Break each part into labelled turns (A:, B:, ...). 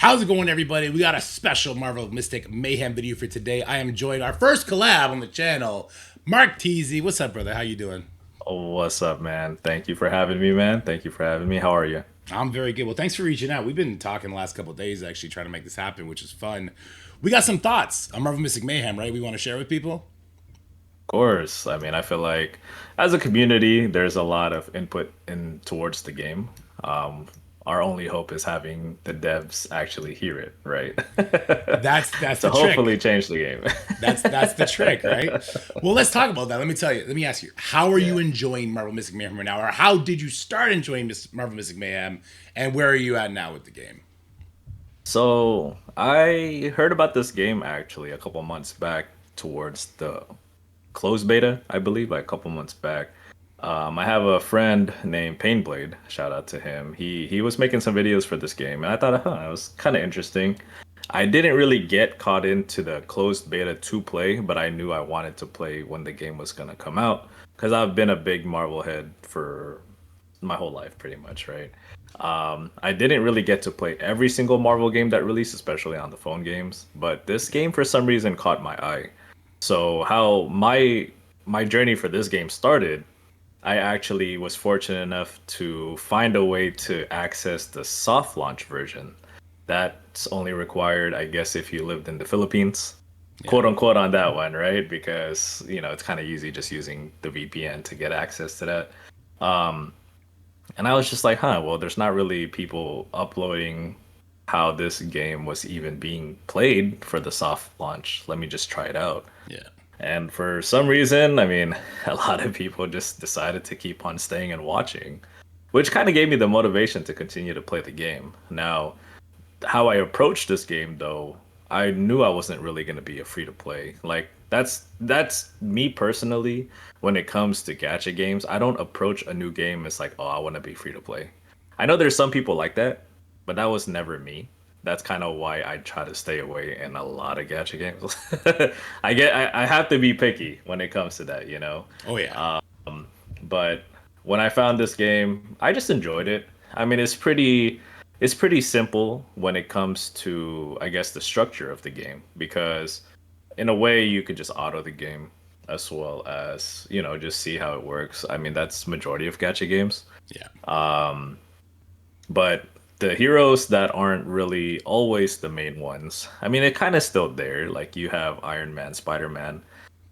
A: How's it going, everybody? We got a special Marvel Mystic Mayhem video for today. I am joined our first collab on the channel, MarkTzy. What's up, brother? How you doing?
B: Oh, what's up, man? Thank you for having me, man. Thank you for having me. How are you? Of
A: I'm very good. Well, thanks for reaching out. We've been talking the last couple of days, actually, trying to make this happen, which is fun. We got some thoughts on Marvel Mystic Mayhem, right? We want to share with people.
B: course. I feel like as a community, there's a lot of input in towards the game. Um, our only hope is having the devs actually hear it, right?
A: That's
B: To
A: the trick.
B: hopefully change the game.
A: That's the trick, right? Well, let's talk about that. Let me tell you. Let me ask you. How are you
B: Yeah.
A: enjoying Marvel Mystic Mayhem right now, or how did you start enjoying Marvel Mystic Mayhem, and where are you at now with the game?
B: So I heard about this game actually a couple months back towards the closed beta, I believe, like a couple months back. I have a friend named Painblade. Shout out to him. He was making some videos for this game, and I thought, it was kind of interesting. I didn't really get caught into the closed beta to play, but I knew I wanted to play when the game was gonna come out because I've been a big Marvel head for my whole life, pretty much, right? I didn't really get to play every single Marvel game that released, especially on the phone games, but this game for some reason caught my eye. So how my journey for this game started, I actually was fortunate enough to find a way to access the soft launch version. That's only required, I guess, if you lived in the Philippines,
A: Yeah.
B: quote unquote, on that one, right? Because it's kind of easy just using the VPN to get access to that. Um, and I was just like, well, there's not really people uploading how this game was even being played for the soft launch. Let me just try it out.
A: Yeah.
B: And for some reason, a lot of people just decided to keep on staying and watching, which kind of gave me the motivation to continue to play the game. Now, how I approached this game though, I knew I wasn't really going to be a free to play. Like that's me personally when it comes to gacha games. I don't approach a new game as like, "Oh, I want to be free to play." I know there's some people like that, but that was never me. That's kind of why I try to stay away in a lot of gacha games. I have to be picky when it comes to that, you know.
A: Oh yeah.
B: But when I found this game, I just enjoyed it. It's pretty simple when it comes to, I guess, the structure of the game because in a way you could just auto the game as well as, just see how it works. That's majority of gacha games.
A: Yeah.
B: But the heroes that aren't really always the main ones, it kind of still there. Like you have Iron Man, Spider-Man,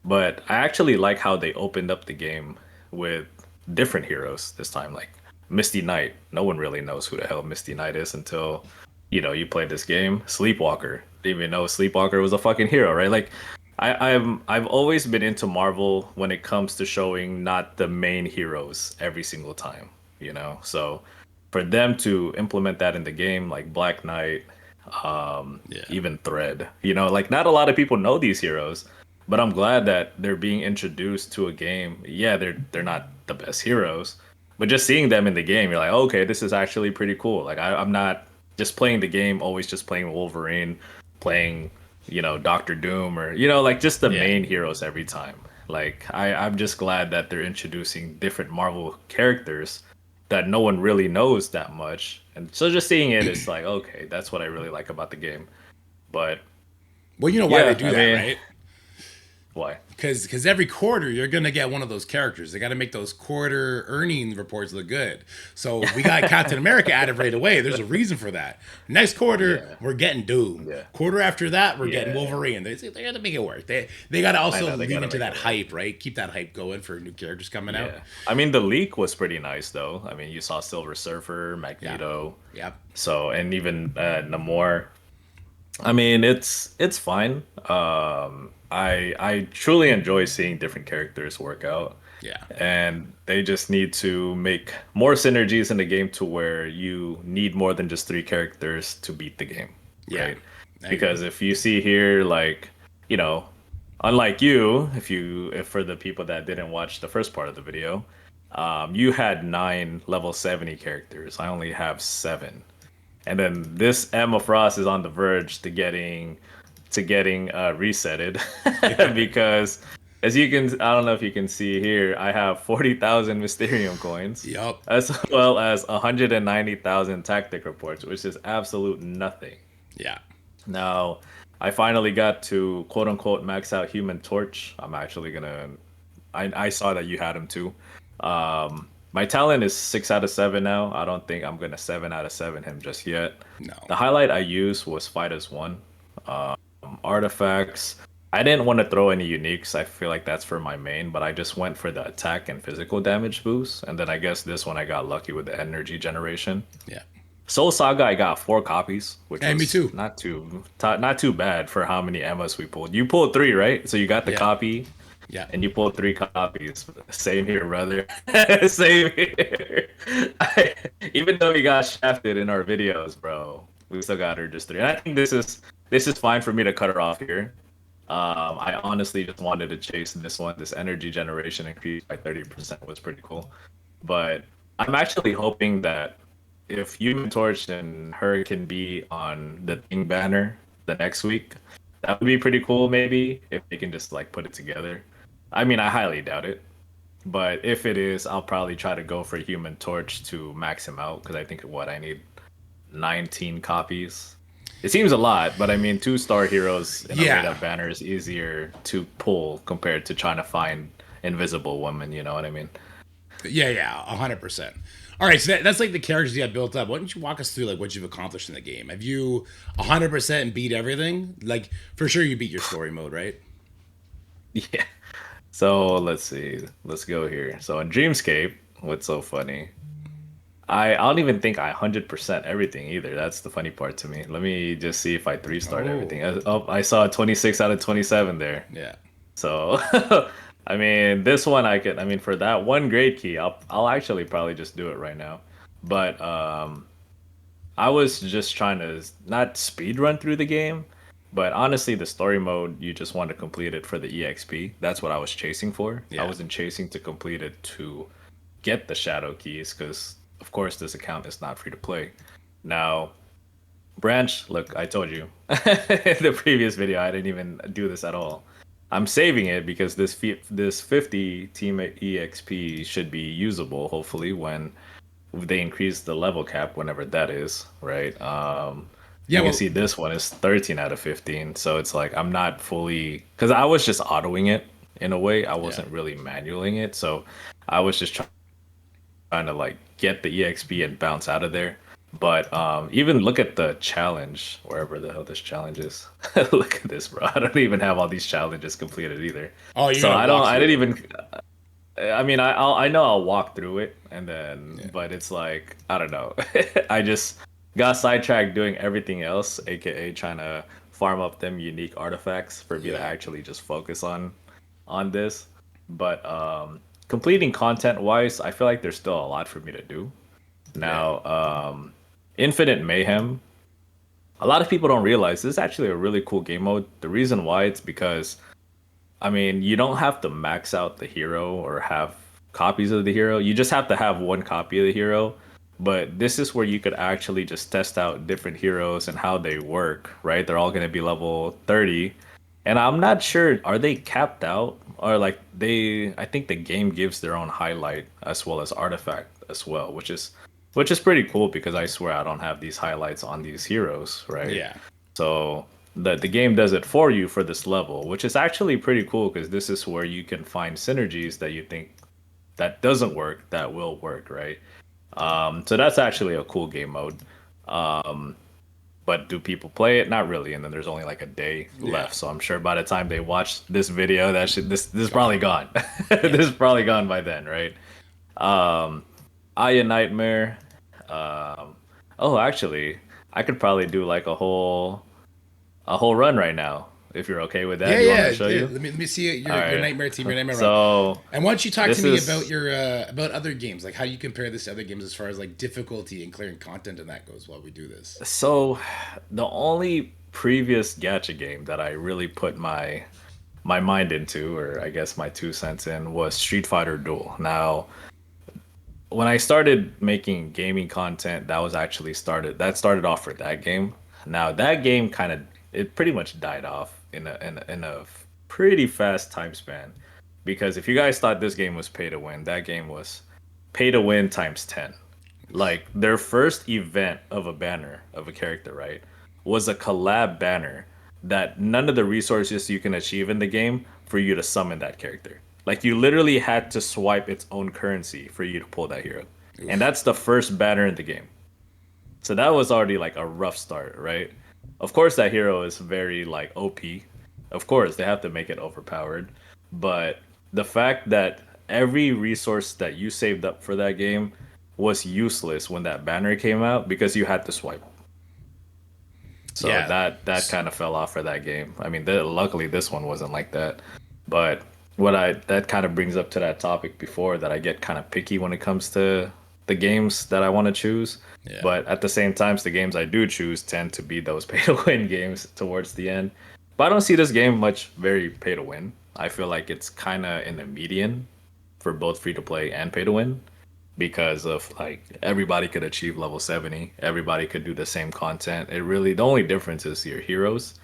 B: but I actually like how they opened up the game with different heroes this time. Like Misty Knight, no one really knows who the hell Misty Knight is until you play this game. Sleepwalker, didn't even know Sleepwalker was a fucking hero, right? Like I've always been into Marvel when it comes to showing not the main heroes every single time, So for them to implement that in the game, like Black Knight,
A: Yeah.
B: even Thread, like not a lot of people know these heroes, but I'm glad that they're being introduced to a game. Yeah, they're not the best heroes, but just seeing them in the game, you're like, okay, this is actually pretty cool. Like I'm not just playing the game, always just playing Wolverine, playing, Doctor Doom, or like just the
A: Yeah.
B: main heroes every time. Like I'm just glad that they're introducing different Marvel characters that no one really knows that much. And so just seeing it, it's like, okay, that's what I really like about the game. But
A: Well, you know why they
B: yeah,
A: do that, right?
B: why?
A: Because every quarter you're gonna get one of those characters. They got to make those quarter earning reports look good. So we got Captain America added right away. There's a reason for that. Next quarter
B: Yeah,
A: we're getting Doom.
B: yeah,
A: Quarter after that we're getting
B: yeah.
A: Wolverine. They got to make it work. They got to
B: I
A: also
B: know they
A: lean
B: gotta
A: into
B: make
A: that
B: it work.
A: hype, right? Keep that hype going for new characters coming out.
B: Yeah, the leak was pretty nice though. You saw Silver Surfer,
A: Yeah.
B: Magneto,
A: Yep.
B: so and even Namor. It's fine. I truly enjoy seeing different characters work out,
A: Yeah.
B: and they just need to make more synergies in the game to where you need more than just three characters to beat the game,
A: Yeah.
B: right?
A: I agree.
B: Because if you see here, like, you know, unlike you, if for the people that didn't watch the first part of the video, you had nine level 70 characters. I only have seven. And then this Emma Frost is on the verge to getting resetted because as you can, I don't know if you can see here, I have 40,000 Mysterium coins
A: Yup.
B: as well as 190,000 tactic reports, which is absolute nothing.
A: Yeah.
B: Now, I finally got to quote unquote max out Human Torch. I saw that you had him too. My talent is 6 out of 7 now. I don't think I'm gonna 7 out of 7 him just yet.
A: No.
B: The highlight I used was Fight as One. Artifacts. I didn't want to throw any uniques. I feel like that's for my main, but I just went for the attack and physical damage boost. And then I guess this one I got lucky with the energy generation.
A: Yeah.
B: Soul Saga, I got 4 copies, which
A: And me
B: was
A: too.
B: not too bad for how many Emmas we pulled. You pulled 3, right? So you got the
A: Yeah.
B: copy,
A: Yeah.
B: and you pulled 3 copies. Same here, brother. Same here. Even though we got shafted in our videos, bro, we still got her just 3. And I think this is fine for me to cut her off here. I honestly just wanted to chase this one. This energy generation increase by 30% was pretty cool. But I'm actually hoping that if Human Torch and her can be on the Thing banner the next week, that would be pretty cool. Maybe if they can just like put it together. I mean, I highly doubt it, but if it is, I'll probably try to go for Human Torch to max him out because I think what I need 19 copies. It seems a lot, but I mean, 2-star heroes in a
A: Yeah.
B: made-up banner is easier to pull compared to trying to find Invisible Woman. You know what I mean?
A: Yeah, yeah, 100%. All right, so that's like the characters you have built up. Why don't you walk us through like what you've accomplished in the game? Have you 100% beat everything? Like for sure you beat your story mode, right?
B: Yeah. So let's see. Let's go here. So in Dreamscape, what's so funny? I don't even think I 100% everything either. That's the funny part to me. Let me just see if I 3-starred
A: Oh,
B: everything. Oh, I saw a 26 out of 27 there.
A: yeah.
B: So, I mean, this one I could. I mean, for that one grade key, I'll actually probably just do it right now. But I was just trying to not speed run through the game, but honestly, the story mode you just want to complete it for the EXP. That's what I was chasing for. I
A: Yeah.
B: wasn't chasing to complete it to get the shadow keys because, of course, this account is not free to play. Now, Branch, look, I told you in the previous video, I didn't even do this at all. I'm saving it because this 50 team exp should be usable hopefully when they increase the level cap whenever that is, right?
A: Yeah,
B: You can
A: well,
B: see this one is 13 out of 15, so it's like I'm not fully because I was just autoing it in a way. I
A: yeah.
B: wasn't really manualing it, so I was just trying to like get the exp and bounce out of there. But even look at the challenge, wherever the hell this challenge is. Look at this, bro. I don't even have all these challenges completed either.
A: Oh, you're
B: So
A: gonna
B: I don't.
A: walk
B: I
A: through
B: didn't
A: them.
B: even. I mean, I know I'll walk through it, and then,
A: Yeah.
B: but it's like I don't know. I just got sidetracked doing everything else, aka trying to farm up them unique artifacts for me to
A: Yeah.
B: actually just focus on this. But completing content wise, I feel like there's still a lot for me to do.
A: Yeah.
B: Now, Infinite Mayhem. A lot of people don't realize this is actually a really cool game mode. The reason why it's because I mean, you don't have to max out the hero or have copies of the hero. You just have to have one copy of the hero. But this is where you could actually just test out different heroes and how they work, right? They're all going to be level 30. And I'm not sure, are they capped out? Or like I think the game gives their own highlight as well as artifact as well, which is pretty cool because I swear I don't have these highlights on these heroes, right?
A: Yeah.
B: So the game does it for you for this level, which is actually pretty cool because this is where you can find synergies that you think that doesn't work that will work, right? So that's actually a cool game mode. Um, but do people play it? Not really. And then there's only like a day
A: Yeah.
B: left, so I'm sure by the time they watch this video, this is probably
A: Gone.
B: gone. This is probably gone by then, right? Aya Nightmare. Um, oh, actually, I could probably do like a whole run right now if you're okay with that.
A: Yeah,
B: You want me
A: yeah.
B: to show
A: Yeah.
B: you?
A: Let me see
B: All
A: your
B: right.
A: nightmare team, your nightmare run.
B: So
A: And why don't you talk to
B: this
A: me about
B: is
A: your about other games? Like how do you compare this to other games as far as like difficulty and clearing content and that goes while we do this?
B: so the only previous gacha game that I really put my mind into, or I guess my 2 cents in, was Street Fighter Duel. Now, when I started making gaming content, that started off for that game. Now that game it pretty much died off in a pretty fast time span. Because if you guys thought this game was pay to win, that game was pay to win times 10. Like their first event of a banner of a character, right, was a collab banner that none of the resources you can achieve in the game for you to summon that character. Like you literally had to swipe its own currency for you to pull that hero. And
A: Oof.
B: that's the first banner in the game. So that was already like a rough start, right? Of course that hero is very like OP. Of course they have to make it overpowered, but the fact that every resource that you saved up for that game was useless when that banner came out because you had to swipe. So
A: Yeah.
B: that kind of fell off for that game. I mean, luckily this one wasn't like that. But what I that kind of brings up to that topic before that I get kind of picky when it comes to the games that I want to choose.
A: Yeah.
B: But at the same time, the games I do choose tend to be those pay to win games towards the end. But I don't see this game much very pay to win. I feel like it's kind of in the median for both free to play and pay to win because of like everybody could achieve level 70, everybody could do the same content. It really the only difference is your heroes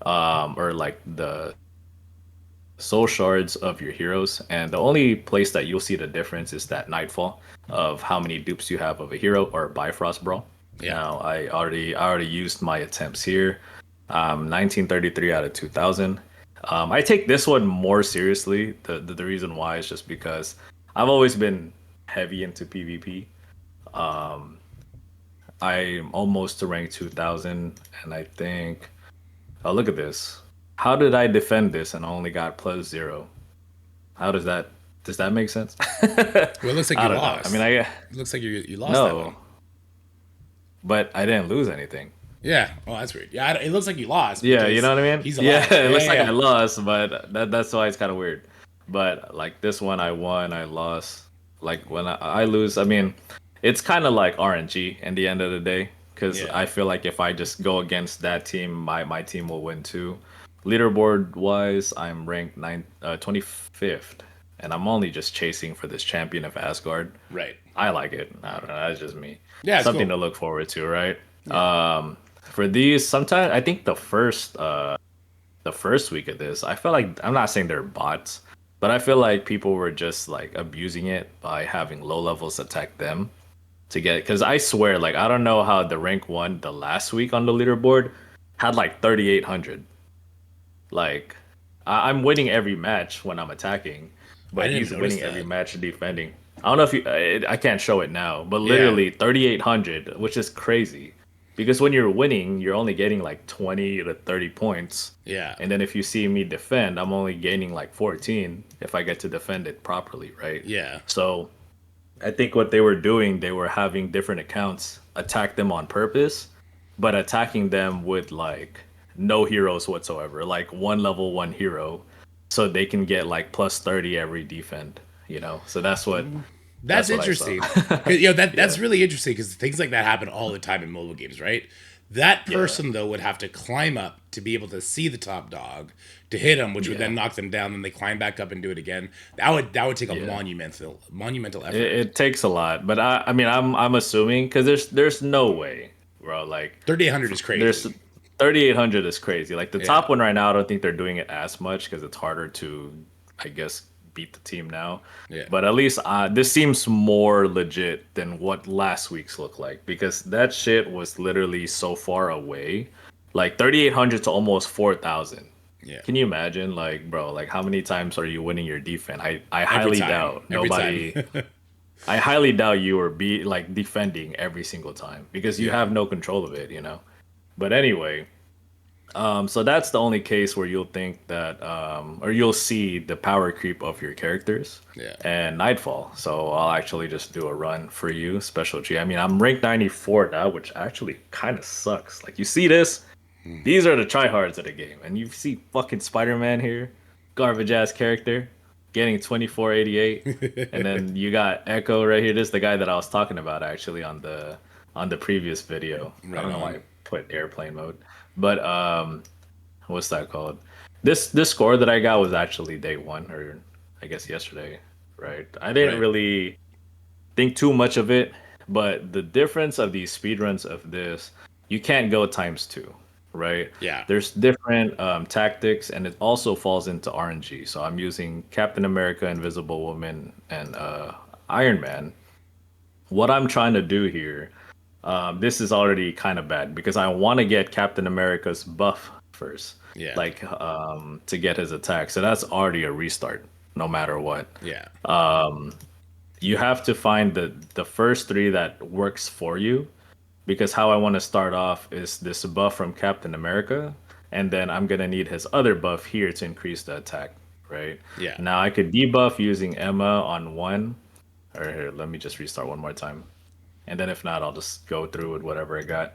B: or like the soul shards of your heroes, and the only place that you'll see the difference is that Nightfall of how many dupes you have of a hero or Bifrost Brawl.
A: Yeah.
B: Now I already used my attempts here. 1933 out of 2000. I take this one more seriously. The reason why is just because I've always been heavy into PvP. Um, I'm almost to rank 2000, and I think, oh, look at this. How did I defend this and only got plus zero? How does that make sense?
A: Well, it looks like
B: I
A: you
B: don't know. I mean,
A: lost.
B: I
A: It looks like you lost that
B: no,
A: one.
B: but I didn't lose anything.
A: Yeah. Oh, that's weird. Yeah, it looks like you lost
B: Yeah, you
A: because
B: know what I mean?
A: he's
B: Yeah,
A: alive.
B: it
A: Yeah,
B: looks
A: yeah,
B: like I
A: yeah.
B: lost, but that's why it's kind of weird. But like this one, I won, I lost. Like when I lose, I mean, it's kind of like RNG in the end of the day, because
A: Yeah.
B: I feel like if I just go against that team, my team will win too. Leaderboard wise, I'm ranked 25th, and I'm only just chasing for this champion of Asgard.
A: Right.
B: I like it. I don't know. That's just me.
A: Yeah, it's
B: Something
A: cool.
B: to look forward to, right?
A: Yeah.
B: For these, sometimes I think the first week of this, I felt like I'm not saying they're bots, but I feel like people were just like abusing it by having low levels attack them to get. Because I swear, like I don't know how the rank one the last week on the leaderboard had like 3,800. Like I'm winning every match when I'm attacking,
A: I
B: but
A: didn't
B: he's
A: even notice
B: winning every
A: that.
B: match defending. I don't know if you. I can't show it now, but
A: Yeah.
B: literally 3,800, which is crazy. Because when you're winning, you're only getting like 20 to 30 points.
A: Yeah.
B: And then if you see me defend, I'm only gaining like 14 if I get to defend it properly, right?
A: Yeah.
B: So I think what they were doing, they were having different accounts attack them on purpose, but attacking them with like no heroes whatsoever, like one level one hero, so they can get like plus 30 every defend, you know? So
A: That's
B: that's what I saw.
A: interesting. 'Cause, that's
B: Yeah.
A: really interesting because things like that happen all the time in mobile games, right? That
B: Yeah.
A: person though would have to climb up to be able to see the top dog to hit him, which would then
B: Yeah.
A: knock them down. Then they climb back up and do it again. That would take a
B: Yeah.
A: monumental
B: It,
A: effort.
B: it takes a lot, but I mean I'm assuming because there's no way, bro. Like
A: 3,800 is
B: there's
A: crazy.
B: 3,800 is crazy. Like the
A: Yeah.
B: top one right now, I don't think they're doing it as much because it's harder to, I guess, beat the team now.
A: Yeah.
B: But at least this seems more legit than what last week's looked like because that shit was literally so far away, like 3,800 to almost 4,000.
A: Yeah.
B: Can you imagine, like, bro, like how many times are you winning your defense? I
A: Every
B: highly
A: time.
B: doubt
A: Every time.
B: nobody. I highly doubt you were be like defending every single time because you
A: Yeah.
B: have no control of it, you know. But anyway, so that's the only case where you'll think that, or you'll see the power creep of your characters
A: Yeah.
B: and Nightfall. So I'll actually just do a run for you, Special G. I mean, I'm ranked 94 now, which actually kind of sucks. Like, you see this? These are the tryhards of the game. And you see fucking Spider-Man here, garbage ass character, getting 2488. And then you got Echo right here. This is the guy that I was talking about actually on the previous video. I
A: Right
B: don't know why
A: on.
B: I put airplane mode. But what's that called? This score that I got was actually day one, or I guess yesterday, right? I didn't
A: Right.
B: really think too much of it, but the difference of these speedruns of this, you can't go times two, right?
A: Yeah.
B: There's different tactics, and it also falls into RNG. So I'm using Captain America, Invisible Woman, and Iron Man. What I'm trying to do here this is already kind of bad because I want to get Captain America's buff first,
A: Yeah.
B: like to get his attack. So that's already a restart, no matter what.
A: Yeah.
B: You have to find the first three that works for you, because how I want to start off is this buff from Captain America, and then I'm gonna need his other buff here to increase the attack, right?
A: Yeah.
B: Now I could debuff using Emma on one, or here, let me just restart one more time, and then if not, I'll just go through with whatever I got.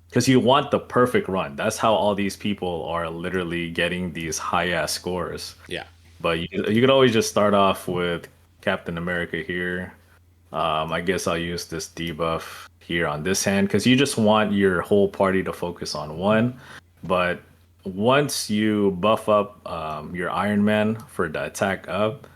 B: Because you want the perfect run. That's how all these people are literally getting these high ass scores.
A: Yeah.
B: But you could always just start off with Captain America here. I guess I'll use this debuff here on this hand because you just want your whole party to focus on one. But once you buff up your Iron Man for the attack up,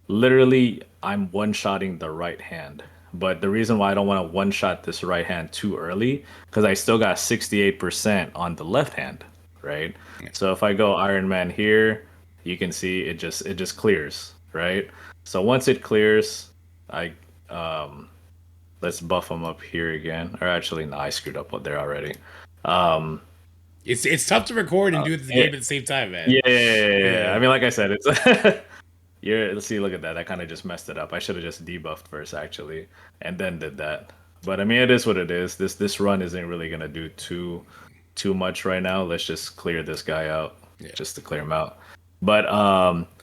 B: literally I'm one-shotting the right hand. But the reason why I don't want to one-shot this right hand too early, because I still got 68% on the left hand, right? So if I go Iron Man here, you can see it just clears, right? So once it clears, I let's buff him up here again. Or actually, no, I screwed up there already.
A: It's tough to record and do the game at the same time, man.
B: Yeah. I mean, like I said, it's let's see, look at that. That kind of just messed it up. I should have just debuffed first, actually, and then did that. But I mean, it is what it is. This run isn't really gonna do too much right now. Let's just clear this guy out, just to clear him out. But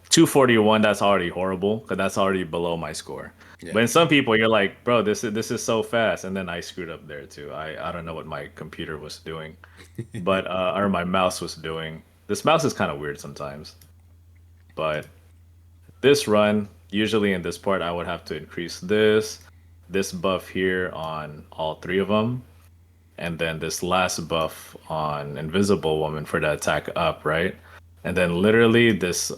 B: 241, that's already horrible because that's already below my score. Yeah. But in some people, you're like, bro, this is so fast, and then I screwed up there too. I don't know what my computer was doing, but or my mouse was doing. This mouse is kind of weird sometimes, but this run, usually in this part, I would have to increase this buff here on all three of them, and then this last buff on Invisible Woman for the attack up, right? And then literally this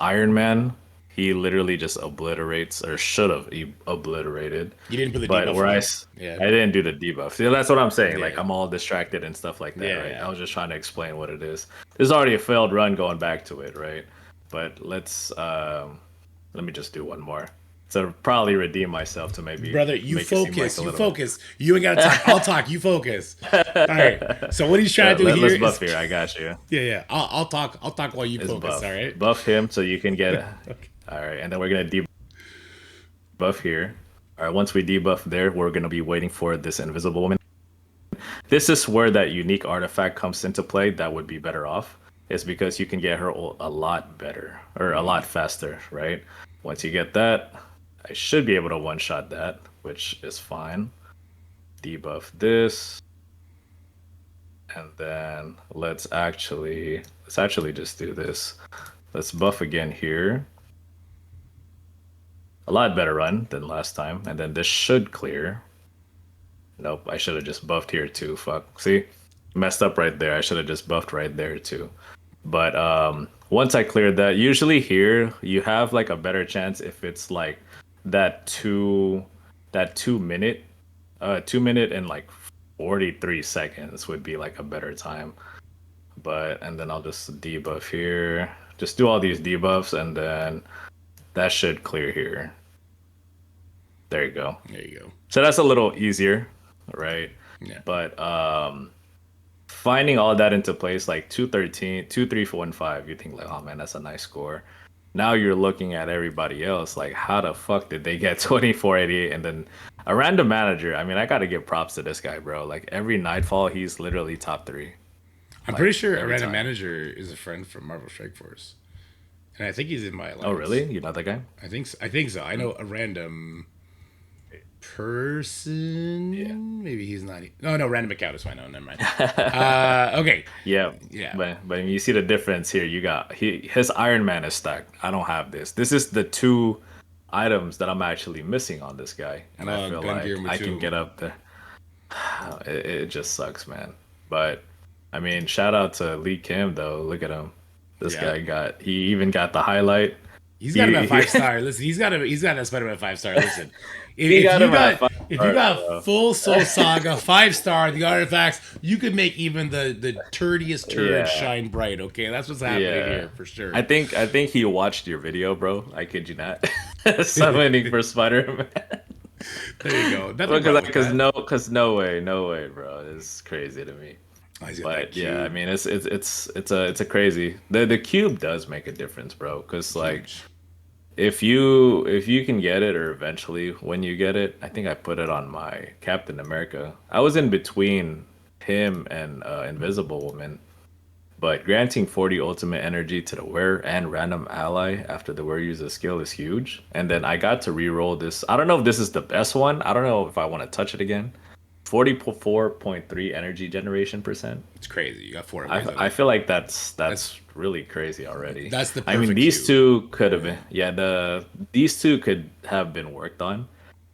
B: Iron Man, he literally just obliterates, or should have obliterated.
A: You didn't put the debuff
B: on. I didn't do the debuff. See, that's what I'm saying.
A: Yeah.
B: Like I'm all distracted and stuff like that, right? I was just trying to explain what it is. There's already a failed run going back to it, right? But let me just do one more. So probably redeem myself to maybe.
A: Brother, you focus. You focus. You ain't gotta talk. I'll talk. You focus. All right. So what he's trying to do here
B: let's buff here. I got you.
A: Yeah. I'll talk. I'll talk while you focus.
B: Buff.
A: All right.
B: Buff him so you can get. Okay. All right, and then we're gonna debuff here. All right. Once we debuff there, we're gonna be waiting for this Invisible Woman. This is where that unique artifact comes into play. That would be better off. Is because you can get her a lot better or a lot faster, right? Once you get that, I should be able to one-shot that, which is fine. Debuff this. And then let's actually just do this. Let's buff again here. A lot better run than last time. And then this should clear. Nope, I should have just buffed here too. Fuck. See? Messed up right there. I should have just buffed right there too. But once I cleared that, usually here you have like a better chance if it's like that 2 minute and like 43 seconds would be like a better time. And then I'll just debuff here. Just do all these debuffs and then that should clear here. There you go.
A: There you go.
B: So that's a little easier, right?
A: Yeah.
B: But finding all that into place, like 213, 2315, you think like, oh man, that's a nice score. Now you're looking at everybody else, like how the fuck did they get 2488? And then a random manager, I mean, I gotta give props to this guy, bro. Like every Nightfall, he's literally top 3.
A: I'm pretty sure a random manager is a friend from Marvel Strike Force. And I think he's in my alliance.
B: Oh really? You know that guy?
A: I think so. I know a random person. Yeah. Maybe he's not. No, random account is fine. No, never mind. Okay.
B: Yeah. But you see the difference here. You got his Iron Man is stacked. I don't have this. This is the 2 items that I'm actually missing on this guy, and I feel like I can get up there. It just sucks, man. But I mean, shout out to Lee Kim though. Look at him. This guy he even got the highlight.
A: He's got him at 5-star. Listen, he's got a Spider-Man 5-star. Listen, if you got full Soul Saga 5-star, the artifacts, you could make even the turdiest turd shine bright. Okay, that's what's happening here for sure.
B: I think he watched your video, bro. I kid you not. Summoning for Spider-Man.
A: There you go. Nothing wrong with that.
B: No way, no way, bro. It's crazy to me.
A: Oh, he's got that
B: But yeah, I
A: cube.
B: mean, it's a crazy. The cube does make a difference, bro. Because like,
A: Huge.
B: if you can get it, or eventually when you get it, I think I put it on my Captain America. I was in between him and Invisible Woman, but granting 40 ultimate energy to the wearer and random ally after the wearer uses skill is huge. And then I got to reroll this. I don't know if this is the best one. I don't know if I want to touch it again. 44.3 energy generation percent.
A: It's crazy. You got four
B: I
A: upgrades on
B: I
A: it.
B: feel like that's really crazy already.
A: That's the
B: I mean,
A: perfect
B: these
A: cube.
B: two could have been, yeah, these two could have been worked on.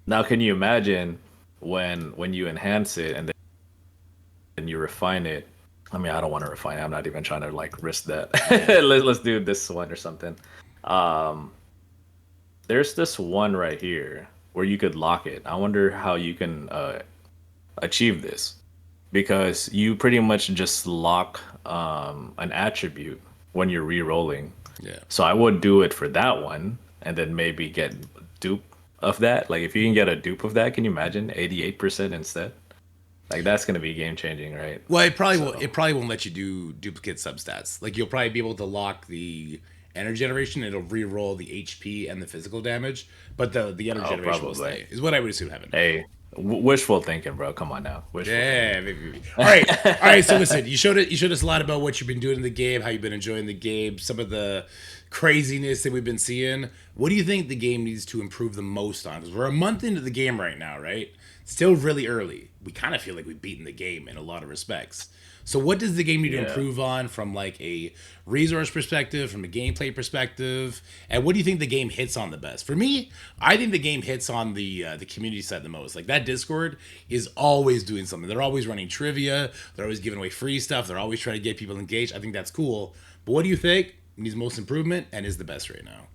B: Now, can you imagine when you enhance it and then you refine it? I mean, I don't want to refine it. I'm not even trying to like risk that. Let's do this one or something. Um, there's this one right here where you could lock it. I wonder how you can achieve this, because you pretty much just lock an attribute when you're re-rolling.
A: Yeah.
B: So I would do it for that one, and then maybe get dupe of that. Like if you can get a dupe of that, can you imagine 88% instead? Like that's gonna be game changing, right?
A: Well, it probably will.
B: So
A: It probably won't let you do duplicate substats. Like you'll probably be able to lock the energy generation. It'll re-roll the HP and the physical damage, but the energy
B: oh,
A: generation will
B: probably.
A: stay. Is what I would assume happened.
B: Hey, wishful thinking, bro. Come on now, wishful
A: Yeah,
B: thinking.
A: maybe, maybe. All right, all right. So listen, you showed it. You showed us a lot about what you've been doing in the game, how you've been enjoying the game, some of the craziness that we've been seeing. What do you think the game needs to improve the most on? Because we're a month into the game right now, right? Still really early. We kind of feel like we've beaten the game in a lot of respects. So what does the game need to
B: Yeah.
A: improve on from like a resource perspective, from a gameplay perspective, and what do you think the game hits on the best? For me, I think the game hits on the community side the most. Like that Discord is always doing something. They're always running trivia. They're always giving away free stuff. They're always trying to get people engaged. I think that's cool. But what do you think needs most improvement and is the best right now?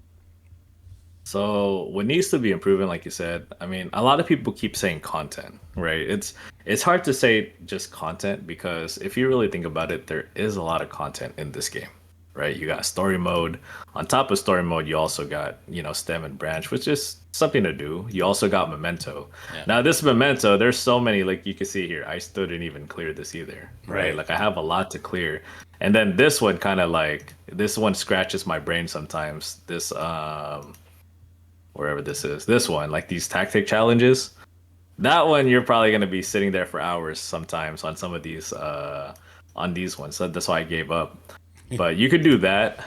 B: So what needs to be improving, like you said, I mean, a lot of people keep saying content, right? It's hard to say just content, because if you really think about it, there is a lot of content in this game, right? You got story mode. On top of story mode, you also got, stem and branch, which is something to do. You also got memento.
A: Yeah.
B: Now this memento, there's so many, like you can see here, I still didn't even clear this either, right?
A: Right.
B: Like I have a lot to clear. And then this one kind of like, this one scratches my brain sometimes. This wherever this is. This one, like these tactic challenges. That one you're probably gonna be sitting there for hours sometimes on some of these on these ones. So that's why I gave up. But you could do that.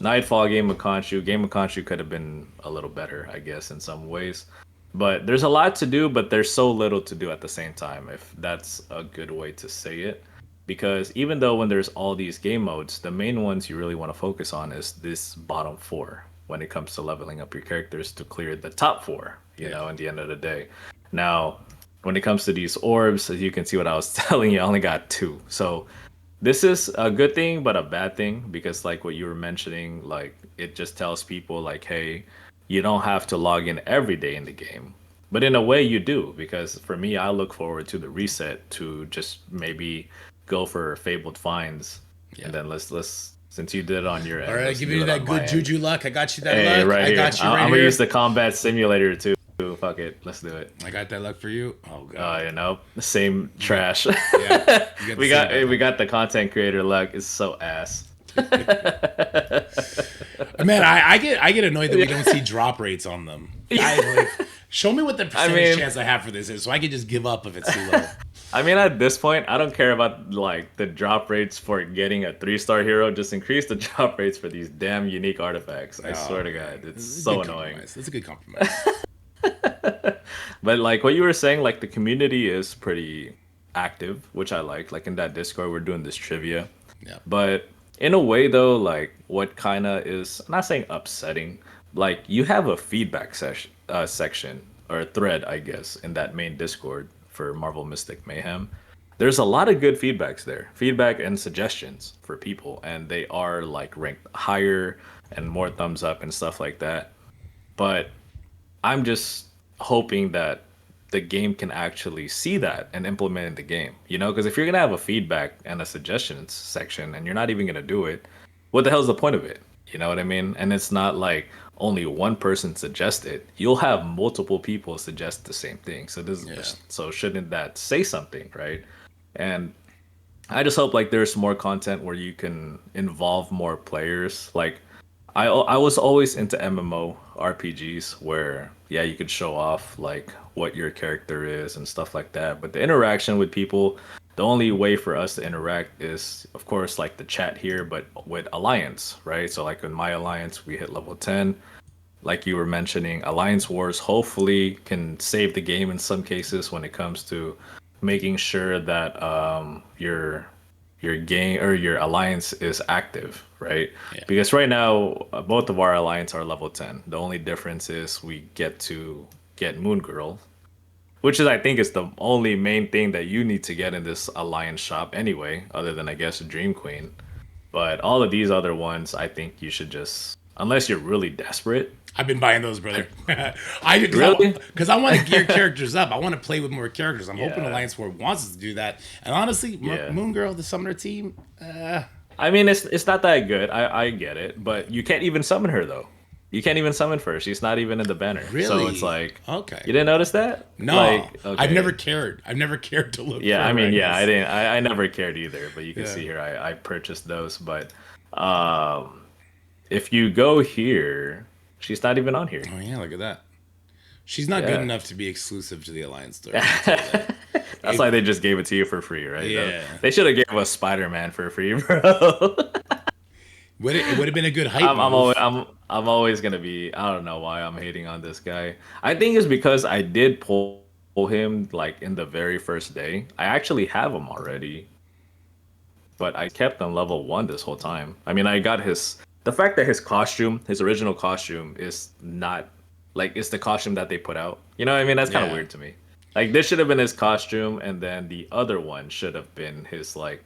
B: Nightfall, Game of Khonshu. Game of Khonshu could have been a little better, I guess, in some ways. But there's a lot to do, but there's so little to do at the same time, if that's a good way to say it. Because even though when there's all these game modes, the main ones you really want to focus on is this bottom four when it comes to leveling up your characters to clear the top four,
A: Yeah.
B: in the end of the day. Now, when it comes to these orbs, as you can see what I was telling you, I only got two. So this is a good thing, but a bad thing, because like what you were mentioning, like it just tells people like, hey, you don't have to log in every day in the game. But in a way you do, because for me, I look forward to the reset to just maybe go for fabled finds.
A: Yeah.
B: And then let's since you did it on your end,
A: All right,
B: let's
A: giving
B: do
A: you
B: it
A: that
B: on my
A: good
B: end.
A: juju luck. I got you that
B: Hey,
A: luck.
B: right
A: I
B: here.
A: got you right
B: I'm gonna
A: here.
B: use the combat simulator too. Fuck it, let's do it.
A: I got that luck for you. Oh god.
B: The same trash.
A: Yeah. You
B: we
A: the
B: got
A: same
B: we got the content creator luck. It's so ass.
A: Man, I get annoyed that we don't see drop rates on them. Show me what the percentage chance I have for this is, so I can just give up if it's too low.
B: I mean, at this point, I don't care about like the drop rates for getting a 3-star hero. Just increase the drop rates for these damn unique artifacts. I swear to God, it's so annoying.
A: It's a good compromise.
B: But like what you were saying, like the community is pretty active, which I like. Like in that Discord, we're doing this trivia.
A: Yeah.
B: But in a way, though, like what kind of is, I'm not saying upsetting. Like you have a feedback section or a thread, I guess, in that main Discord for Marvel Mystic Mayhem. There's a lot of good feedbacks there, feedback and suggestions for people, and they are like ranked higher and more thumbs up and stuff like that. But I'm just hoping that the game can actually see that and implement it in the game. Because if you're gonna have a feedback and a suggestions section and you're not even gonna do it, what the hell's the point of it? You know what I mean? And it's not like only one person suggests it. You'll have multiple people suggest the same thing. So
A: Yeah.
B: so shouldn't that say something, right? And I just hope like there's more content where you can involve more players. Like I was always into MMO RPGs where yeah, you could show off like what your character is and stuff like that. But the interaction with people, the only way for us to interact is of course like the chat here, but with Alliance, right? So like in my Alliance, we hit level 10. Like you were mentioning, Alliance Wars hopefully can save the game in some cases when it comes to making sure that your game or your alliance is active, right?
A: Yeah.
B: Because right now both of our alliance are level 10. The only difference is we get to get Moon Girl, which is I think is the only main thing that you need to get in this alliance shop anyway, other than I guess Dream Queen. But all of these other ones, I think you should just, unless you're really desperate.
A: I've been buying those, brother. I did
B: Really?
A: because I want to gear characters up. I want to play with more characters. I'm hoping
B: Yeah.
A: Alliance War wants us to do that. And honestly,
B: Yeah.
A: Moon Girl, the summoner team,
B: I mean, it's not that good. I get it, but you can't even summon her though. You can't even summon her. She's not even in the banner.
A: really,
B: So it's like,
A: okay.
B: you didn't notice that?
A: No,
B: Like,
A: I've
B: okay.
A: never cared. I've never cared to look.
B: Yeah,
A: for
B: I mean, yeah, I
A: rankings.
B: didn't. I never cared either. But you can
A: Yeah.
B: see here, I purchased those. But um, if you go here, she's not even on here.
A: Oh yeah, look at that. She's not good
B: Yeah.
A: enough to be exclusive to the Alliance store. I'll tell you that.
B: That's why they just gave it to you for free, right?
A: Yeah.
B: They should have gave us Spider-Man for free, bro.
A: It would have been a good hype
B: I'm
A: move.
B: always I'm always gonna be. I don't know why I'm hating on this guy. I think it's because I did pull him like in the very first day. I actually have him already, but I kept him level 1 this whole time. I mean, I got his the fact that his costume, his original costume, is not like it's the costume that they put out. You know what I mean? That's kind of
A: Yeah.
B: weird to me. Like this should have been his costume, and then the other one should have been his like.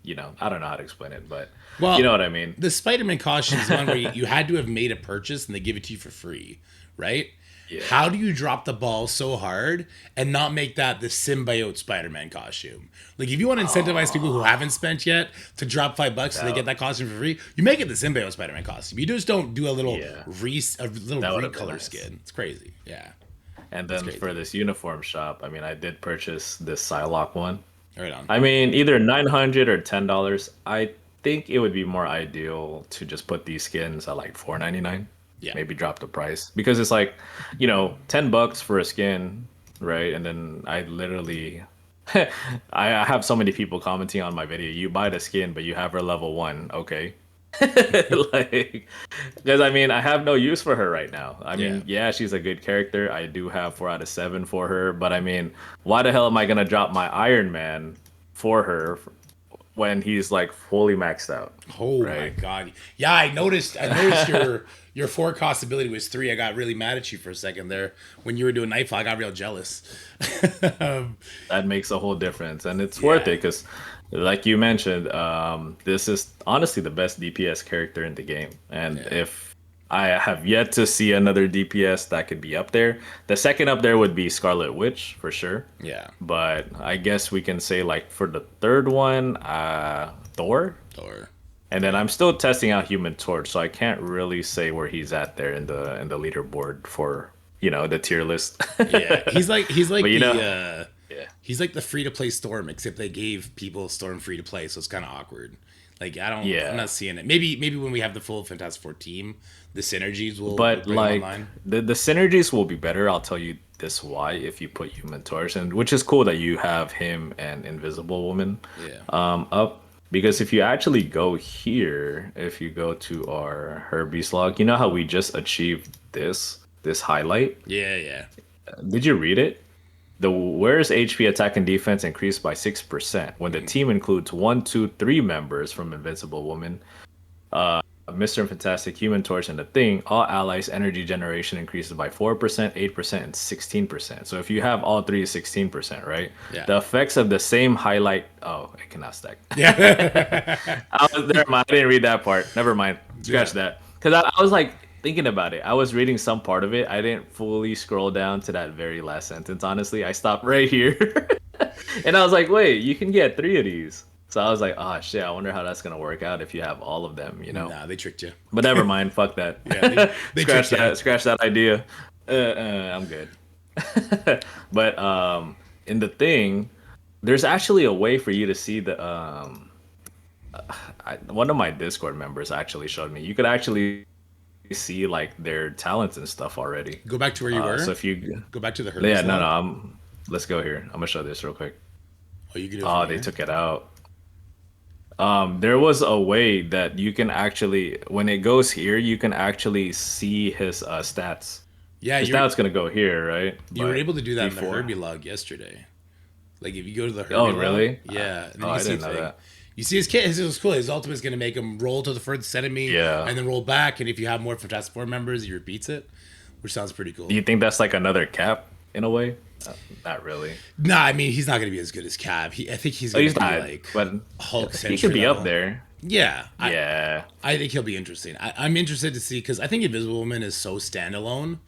B: I don't know how to explain it, but
A: Well,
B: you know what I mean.
A: the Spider-Man costume is one where you had to have made a purchase and they give it to you for free, right?
B: Yeah.
A: How do you drop the ball so hard and not make that the symbiote Spider-Man costume? Like, if you want to incentivize people who haven't spent yet to drop $5 so they get that costume for free, you make it the symbiote Spider-Man costume. You just don't do a little
B: Yeah. That would've been
A: recolor
B: nice.
A: skin. It's crazy. Yeah,
B: And then
A: crazy.
B: for this uniform shop, I mean, I did purchase this Psylocke one.
A: right on.
B: I mean, either 900 or $10. I think it would be more ideal to just put these skins at like 4.99.
A: Yeah.
B: Maybe drop the price because it's like, $10 for a skin, right? And then I literally, I have so many people commenting on my video. You buy the skin, but you have her level 1. Okay. Like, because I mean, I have no use for her right now. I mean, yeah, she's a good character. I do have 4 out of 7 for her, but I mean, why the hell am I gonna drop my Iron Man for her when he's like fully maxed out?
A: Oh my
B: Right.
A: god. Yeah, I noticed your forecast ability was 3. I got really mad at you for a second there. When you were doing Nightfall, I got real jealous.
B: That makes a whole difference, and it's worth it because, like you mentioned, this is honestly the best DPS character in the game, and if I have yet to see another DPS that could be up there. The second up there would be Scarlet Witch for sure.
A: Yeah.
B: But I guess we can say like for the third one, Thor.
A: Or
B: And then I'm still testing out Human Torch, so I can't really say where he's at there in the leaderboard for the tier list.
A: yeah, he's like
B: But yeah.
A: he's like the free to play Storm, except they gave people Storm free to play, so it's kind of awkward. Like
B: Yeah.
A: I'm not seeing it. Maybe when we have the full Fantastic Four team, the synergies will.
B: But
A: bring
B: like
A: online.
B: the synergies will be better. I'll tell you this why if you put Human Torch, and which is cool that you have him and Invisible Woman up. Because if you actually go here, if you go to our Herbie's log, you know how we just achieved this highlight?
A: Yeah.
B: Did you read it? The where's HP attack and defense increased by 6% when the team includes 1, 2, 3 members from Invincible Woman, Mr. Fantastic, Human Torch, and the Thing. All allies' energy generation increases by 4%, 8%, and 16%. So if you have all three, 16%, right?
A: Yeah.
B: The effects of the same highlight. Oh, it cannot stack.
A: Yeah.
B: Never mind. I didn't read that part. Never mind. Scratch that. Because I was like thinking about it. I was reading some part of it. I didn't fully scroll down to that very last sentence. Honestly, I stopped right here, and I was like, "Wait, you can get 3 of these." So I was like, oh shit, I wonder how that's gonna work out if you have all of them, you know.
A: Nah, they tricked you.
B: But never mind, fuck that.
A: Yeah, they
B: Scratch
A: tricked you.
B: that, scratch that idea. I'm good. But in the thing, there's actually a way for you to see the one of my Discord members actually showed me. You could actually see like their talents and stuff already.
A: Go back to where you were.
B: So if you,
A: Go back to the
B: yeah,
A: Hermes
B: no, no,
A: log.
B: let's go here. I'm gonna show this real quick.
A: Oh, you can do it
B: Oh,
A: from
B: they
A: here.
B: took it out. There was a way that you can actually, when it goes here, you can actually see his stats.
A: Yeah,
B: Because
A: you're
B: now it's gonna go here, right?
A: you were
B: But
A: able to do that in the
B: before,
A: Herbie log yesterday. Like if you go to the
B: oh
A: Herbie log,
B: really?
A: yeah, and then
B: Oh,
A: you
B: I
A: can see a
B: didn't know
A: thing.
B: that.
A: You see his kit. His was cool. His ultimate is gonna make him roll to the furthest enemy
B: Yeah.
A: and then roll back. And if you have more Fantastic Four members, he repeats it, which sounds pretty
B: Do
A: cool.
B: you think that's like another cap in a way? Not really.
A: Nah, I mean he's not gonna be as good as Cab. I think he's
B: Oh,
A: gonna
B: he's
A: be
B: not,
A: like
B: but
A: Hulk
B: he could
A: Sentry
B: be up
A: level.
B: there.
A: Yeah,
B: Yeah.
A: I think he'll be interesting. I'm interested to see because I think Invisible Woman is so standalone.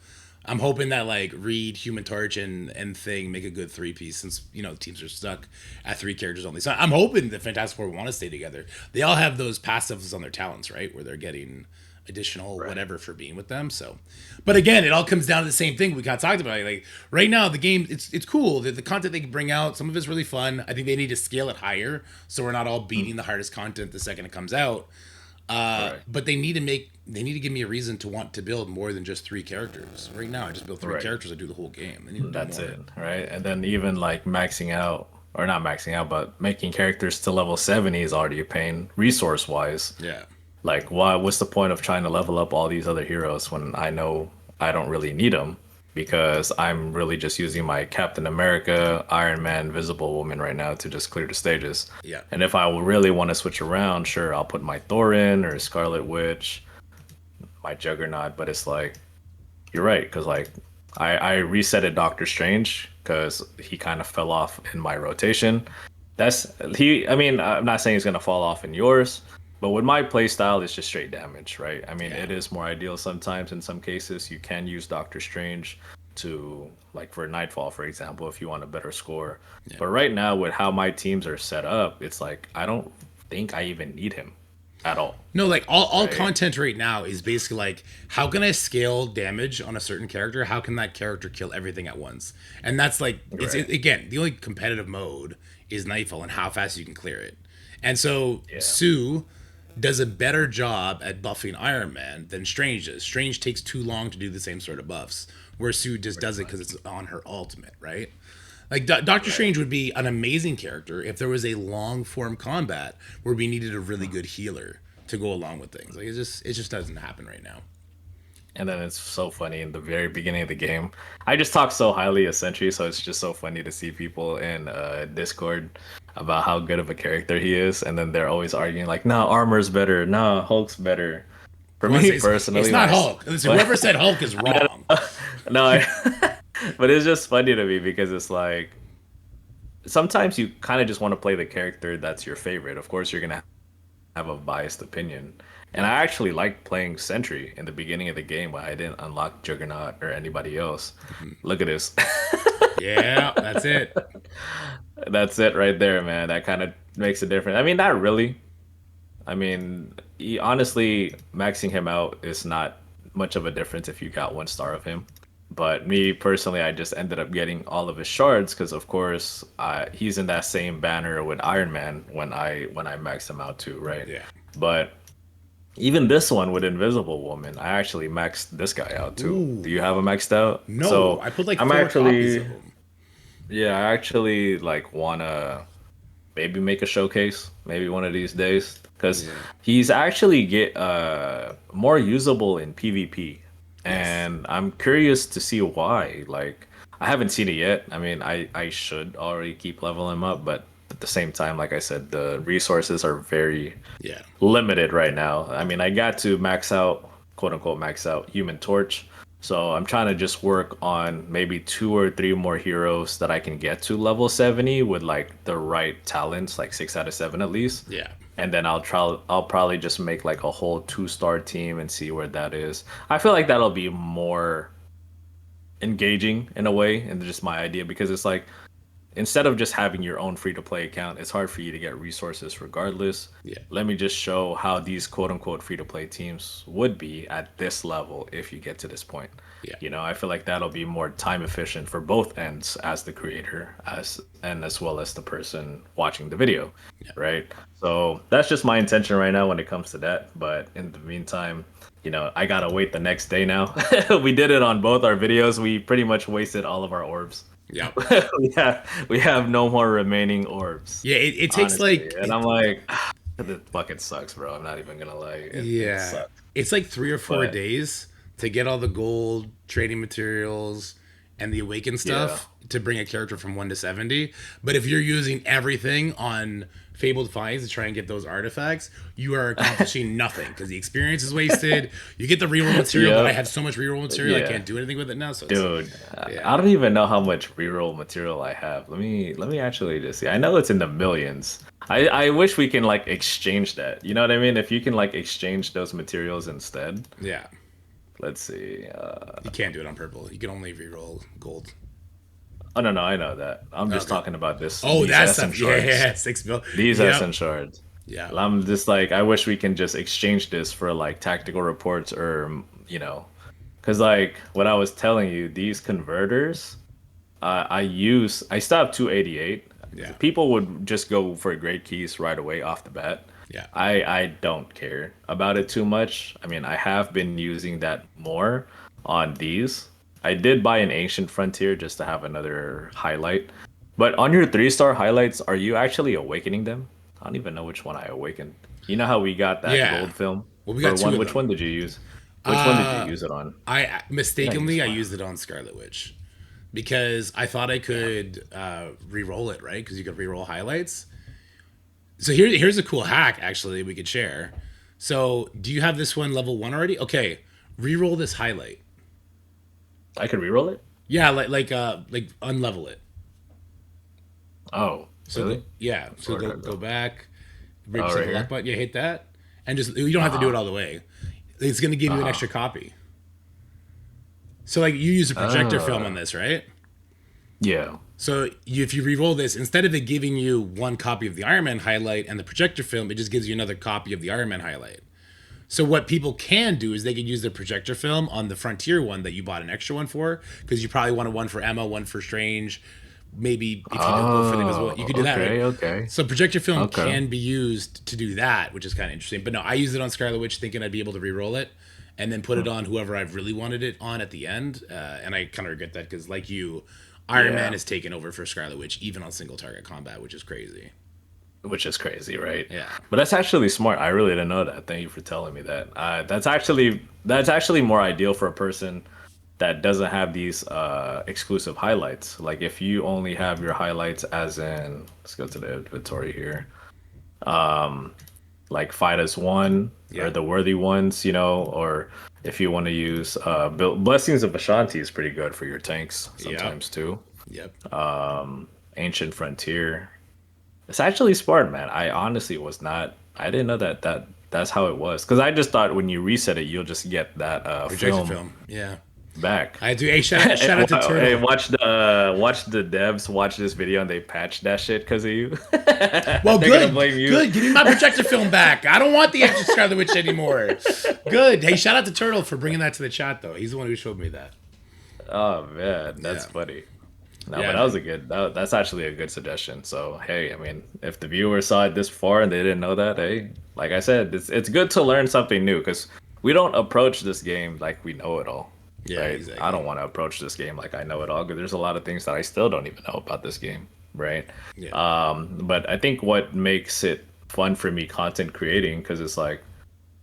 A: I'm hoping that like Reed, Human Torch, and Thing make a good three piece since the teams are stuck at three characters only. So I'm hoping the Fantastic Four want to stay together. They all have those passives on their talents, right, where they're getting additional
B: Right.
A: whatever for being with them. So, but again, it all comes down to the same thing we kind of talked about. Like right now, the game it's cool. The content they can bring out, some of it's really fun. I think they need to scale it higher so we're not all beating the hardest content the second it comes out.
B: Right.
A: But they need to give me a reason to want to build more than just three characters. Right now, I just build three
B: Right.
A: characters. I do the whole game. They need to do
B: That's
A: more.
B: it, right? And then even like maxing out, or not maxing out, but making characters to level 70 is already a pain resource wise.
A: Yeah,
B: Like, why? What's the point of trying to level up all these other heroes when I know I don't really need them because I'm really just using my Captain America, Iron Man, Visible Woman right now to just clear the stages.
A: yeah,
B: And if I really want to switch around, sure, I'll put my Thor in or Scarlet Witch, my Juggernaut. But it's like you're right because like I resetted Doctor Strange because he kind of fell off in my rotation. That's he. I mean, I'm not saying he's gonna fall off in yours, but with my play style, it's just straight damage, right? I mean,
A: yeah,
B: it is more ideal sometimes. In some cases, you can use Doctor Strange to like for Nightfall, for example, if you want a better score.
A: yeah.
B: But right now, with how my teams are set up, it's like I don't think I even need him at all,
A: No, like all
B: right?
A: content right now is basically like how can I scale damage on a certain character? How can that character kill everything at once? And that's like
B: Right.
A: again the only competitive mode is Nightfall and how fast you can clear it. And so
B: Yeah.
A: Sue does a better job at buffing Iron Man than Strange does. Strange takes too long to do the same sort of buffs, where Sue just
B: Pretty
A: does it because
B: much.
A: it's on her ultimate, right? Like Doctor
B: Right.
A: Strange would be an amazing character if there was a long form combat where we needed a really good healer to go along with things. Like it just doesn't happen right now.
B: And then it's so funny in the very beginning of the game. I just talk so highly of Sentry, so it's just so funny to see people in Discord about how good of a character he is, and then they're always arguing like, "No, armor's better. No, Hulk's better." For me
A: Honestly, it's
B: personally,
A: not
B: when
A: Hulk. Listen, whoever said Hulk is wrong.
B: no, but it's just funny to me because it's like sometimes you kind of just want to play the character that's your favorite. Of course, you're gonna have a biased opinion. And I actually liked playing Sentry in the beginning of the game, but I didn't unlock Juggernaut or anybody else. Look at this.
A: Yeah, that's it.
B: That's it right there, man. That kind of makes a difference. I mean, not really. I mean, honestly, maxing him out is not much of a difference if you got 1 star of him. But me personally, I just ended up getting all of his shards because, of course, he's in that same banner with Iron Man when I maxed him out too, right?
A: Yeah.
B: But even this one with Invisible Woman, I actually maxed this guy out too.
A: Ooh.
B: Do you have him maxed out?
A: No,
B: So
A: I put like
B: I'm
A: 4 copies of
B: actually,
A: him.
B: yeah, I actually like wanna maybe make a showcase, maybe one of these days, because
A: Yeah.
B: he's actually get more usable in PvP,
A: Yes.
B: and I'm curious to see why. Like, I haven't seen it yet. I mean, I should already keep leveling him up, but at the same time, like I said, the resources are very
A: Yeah.
B: limited right now. I mean, I got to max out, quote unquote, max out Human Torch. So I'm trying to just work on maybe 2 or 3 more heroes that I can get to level 70 with like the right talents, like 6 out of 7 at least.
A: Yeah.
B: And then I'll probably just make like a whole 2 star team and see where that is. I feel like that'll be more engaging in a way, and just my idea because it's like instead of just having your own free to play account, it's hard for you to get resources regardless.
A: Yeah.
B: Let me just show how these quote unquote free to play teams would be at this level if you get to this point.
A: Yeah.
B: You know, I feel like that'll be more time efficient for both ends, as the creator as well as the person watching the video,
A: Yeah.
B: right? So that's just my intention right now when it comes to that. But in the meantime, you know, I gotta wait the next day now. We did it on both our videos. We pretty much wasted all of our orbs.
A: Yeah.
B: we have no more remaining orbs.
A: Yeah, it takes
B: honestly.
A: like,
B: And I'm like, it fucking sucks, bro. I'm not even gonna lie. It sucks.
A: it's like 3 or 4
B: But
A: days to get all the gold, trading materials, and the awakened stuff to bring a character from 1 to 70. But if you're using everything on Fabled Finds to try and get those artifacts, you are accomplishing nothing because the experience is wasted. You get the reroll material, but I have so much reroll material, I can't do anything with it now. So
B: dude, I don't even know how much reroll material I have. Let me actually just see. I know it's in the millions. I wish we can like exchange that. You know what I mean? If you can like exchange those materials instead.
A: Yeah.
B: Let's see.
A: You can't do it on purple. You can only reroll gold.
B: Oh no, I know that. I'm just talking about this.
A: Oh, that's
B: stuff.
A: Yeah, 6 mil.
B: These essence shards.
A: Yeah.
B: I'm just like, I wish we can just exchange this for like tactical reports or you know, because like what I was telling you, these converters, I still have 288.
A: Yeah.
B: People would just go for great keys right away off the bat.
A: Yeah.
B: I don't care about it too much. I mean, I have been using that more on these. I did buy an Ancient Frontier just to have another highlight. But on your 3-star highlights, are you actually awakening them? I don't even know which one I awakened. You know how we got that gold film?
A: Well, we got two
B: one.
A: of
B: Which
A: them.
B: one did you use? Which one did you use it on?
A: I mistakenly I used it on Scarlet Witch because I thought I could re-roll it, right? Because you could re-roll highlights. So here's a cool hack actually we could share. So do you have this one level 1 already? Okay, re-roll this highlight.
B: I could re-roll it?
A: Yeah, like unlevel it.
B: Oh,
A: so
B: really?
A: So go back, bring
B: right
A: the lock button. Yeah, hit that, and just you don't have to do it all the way. It's gonna give you an extra copy. So like you use a projector film on this, right?
B: Yeah.
A: So if you re-roll this, instead of it giving you 1 copy of the Iron Man highlight and the projector film, it just gives you another copy of the Iron Man highlight. So what people can do is they could use the projector film on the Frontier one that you bought an extra one for, because you probably wanted one for Emma, one for Strange. Maybe if you don't go for them as well, you could do that, right?
B: Okay.
A: So projector film can be used to do that, which is kind of interesting. But no, I used it on Scarlet Witch thinking I'd be able to re-roll it and then put it on whoever I really wanted it on at the end. And I kind of regret that because like you, Iron Man has taken over for Scarlet Witch, even on single target combat, which is crazy.
B: Which is crazy, right?
A: Yeah.
B: But that's actually smart. I really didn't know that. Thank you for telling me that. That's actually more ideal for a person that doesn't have these exclusive highlights. Like if you only have your highlights as in, let's go to the inventory here. Like Fight as One or the Worthy Ones, you know, or if you want to use Blessings of Ashanti is pretty good for your tanks sometimes too.
A: Yep.
B: Ancient Frontier. It's actually smart, man. I honestly was not. I didn't know that's how it was. Because I just thought when you reset it, you'll just get that film.
A: Yeah.
B: Back.
A: I do. Hey, shout out to Turtle.
B: Hey, watch the devs watch this video and they patched that shit because of you.
A: Well, good. Good. Give me my projector film back. I don't want the extra Scarlet Witch anymore. Good. Hey, shout out to Turtle for bringing that to the chat, though. He's the one who showed me that.
B: Oh man, that's funny. No, but that's actually a good suggestion. So, hey, I mean, if the viewers saw it this far and they didn't know that, hey, like I said, it's good to learn something new because we don't approach this game like we know it all.
A: Yeah,
B: right?
A: Exactly.
B: I don't want to approach this game like I know it all because there's a lot of things that I still don't even know about this game, right?
A: Yeah.
B: But I think what makes it fun for me content creating, because it's like,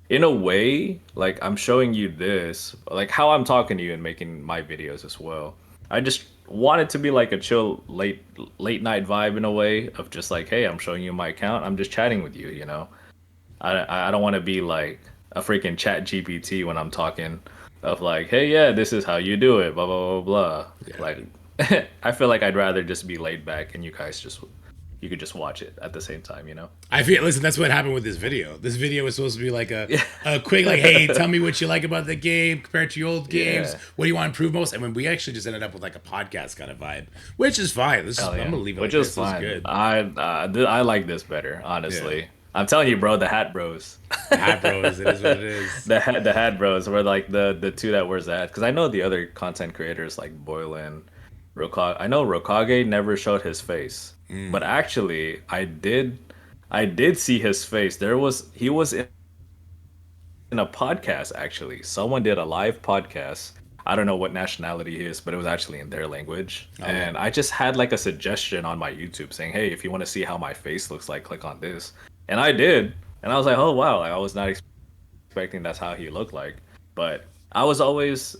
B: in a way, like I'm showing you this, like how I'm talking to you and making my videos as well. I just want it to be like a chill late night vibe in a way of just like, hey, I'm showing you my account. I'm just chatting with you, you know. I don't want to be like a freaking chat GPT when I'm talking of like, hey, yeah, this is how you do it, blah blah blah blah.
A: Yeah.
B: Like, I feel like I'd rather just be laid back and you guys just you could just watch it at the same time, you know?
A: I feel, listen, that's what happened with this video. This video was supposed to be like a quick, like, hey, tell me what you like about the game compared to your old games. What do you want to improve most? And when we actually just ended up with like a podcast kind of vibe, which is fine. This is, I'm gonna leave it.
B: Which is fine. This is good. I like this better, honestly. Yeah. I'm telling you, bro, the Hat Bros.
A: The Hat Bros, it is what it is.
B: The Hat Bros were like the two that wears the hat. Because I know the other content creators like Boylan, Rokage. I know Rokage never showed his face, but actually, I did see his face. He was in a podcast. Actually, someone did a live podcast. I don't know what nationality he is, but it was actually in their language. And I just had like a suggestion on my YouTube saying, "Hey, if you want to see how my face looks like, click on this." And I did, and I was like, "Oh wow!" Like, I was not expecting that's how he looked like. But I was always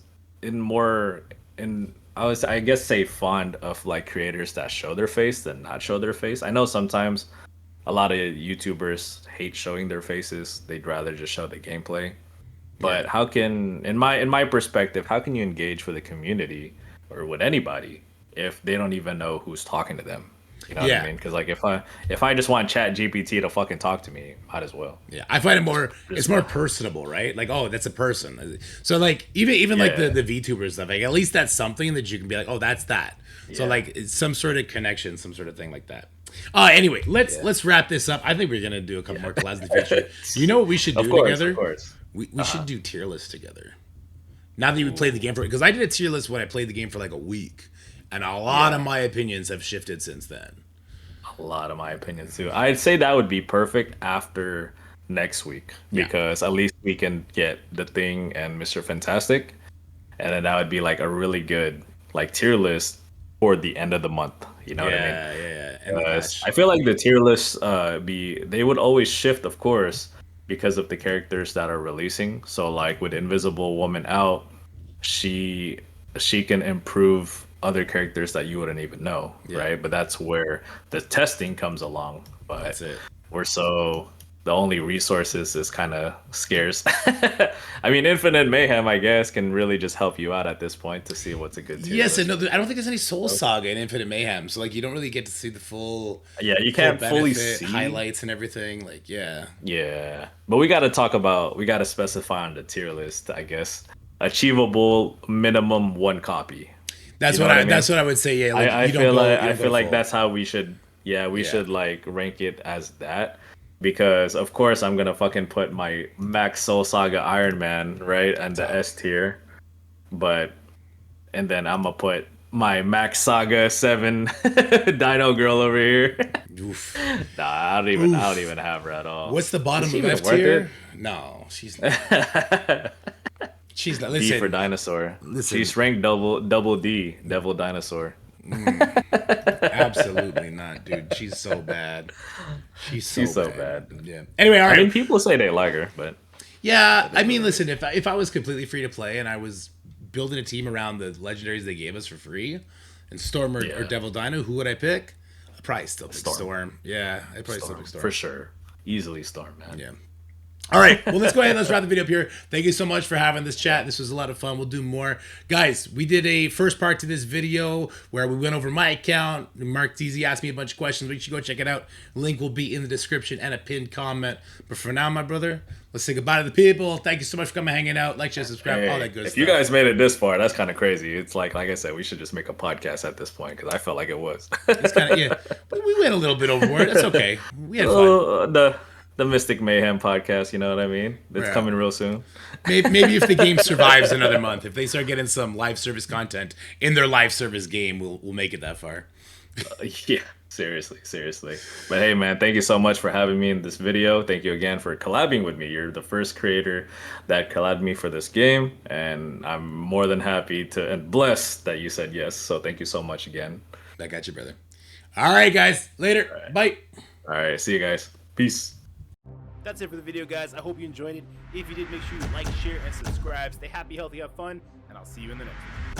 B: I guess say fond of like creators that show their face than not show their face. I know sometimes a lot of YouTubers hate showing their faces. They'd rather just show the gameplay. But how can, in my perspective, how can you engage with the community or with anybody if they don't even know who's talking to them? You know what I mean? Because like if I just want Chat GPT to fucking talk to me, might as well.
A: Yeah, I find it it's more personable, right? Like, oh, that's a person. So like even like the VTubers stuff, like at least that's something that you can be like, oh, that's that. Yeah. So like it's some sort of connection, some sort of thing like that. Anyway, let's wrap this up. I think we're gonna do a couple more collabs in the future. You know what we should do together?
B: Of course.
A: We should do tier lists together. Now that you played the game because I did a tier list when I played the game for like a week, and a lot of my opinions have shifted since then.
B: A lot of my opinions too. I'd say that would be perfect after next week because at least we can get the Thing and Mr. Fantastic, and then that would be like a really good like tier list for the end of the month. You know what I mean? Yeah. I feel like the tier lists they would always shift, of course, because of the characters that are releasing. So like with Invisible Woman out, she can improve other characters that you wouldn't even know, right? But that's where the testing comes along. But that's it. The only resources is kind of scarce. I mean, Infinite Mayhem, I guess, can really just help you out at this point to see what's a good tier list.
A: And no, I don't think there's any Soul Saga in Infinite Mayhem, so like you don't really get to see the full.
B: Yeah, you can't fully see
A: highlights and everything. Like,
B: yeah, but we got to specify on the tier list, I guess, achievable minimum 1 copy.
A: That's what I mean? That's what I would say. Yeah, like,
B: I feel like that's how we should. Yeah, we should like rank it as that. Because of course I'm gonna fucking put my Max Soul Saga Iron Man right and the S tier, and then I'm gonna put my Max Saga 7 Dino Girl over here. Oof. Nah, I don't even have her at all.
A: What's the bottom of F tier? No, she's not. She's not. Listen,
B: D for Dinosaur. Listen. She's ranked double D, Devil Dinosaur.
A: Absolutely not, dude. She's so bad. She's so bad. Yeah.
B: Anyway, all right. I mean, people say they like her, but
A: I mean, listen. If I was completely free to play and I was building a team around the legendaries they gave us for free, and Storm or Devil Dino, who would I pick? I'd probably still pick Storm. Yeah, I'd probably still pick Storm
B: for sure. Easily Storm, man.
A: Yeah. All right, well, let's go ahead and let's wrap the video up here. Thank you so much for having this chat. This was a lot of fun. We'll do more. Guys, we did a first part to this video where we went over my account. MarkTzy asked me a bunch of questions. You should go check it out. Link will be in the description and a pinned comment. But for now, my brother, let's say goodbye to the people. Thank you so much for coming hanging out. Like, share, subscribe, all that good stuff.
B: If you guys made it this far, that's kind of crazy. It's like I said, we should just make a podcast at this point because I felt like it was.
A: It's kind of, but we went a little bit overboard. That's okay. We had fun.
B: The Mystic Mayhem podcast, you know what I mean? It's coming real soon.
A: Maybe if the game survives another month, if they start getting some live service content in their live service game, we'll make it that far.
B: Yeah, seriously. But hey, man, thank you so much for having me in this video. Thank you again for collabing with me. You're the first creator that collabed me for this game, and I'm more than happy and blessed that you said yes. So thank you so much again.
A: I got you, brother. All right, guys. Later.
B: All right.
A: Bye.
B: All right. See you guys. Peace.
C: That's it for the video, guys. I hope you enjoyed it. If you did, make sure you like, share, and subscribe. Stay happy, healthy, have fun, and I'll see you in the next one.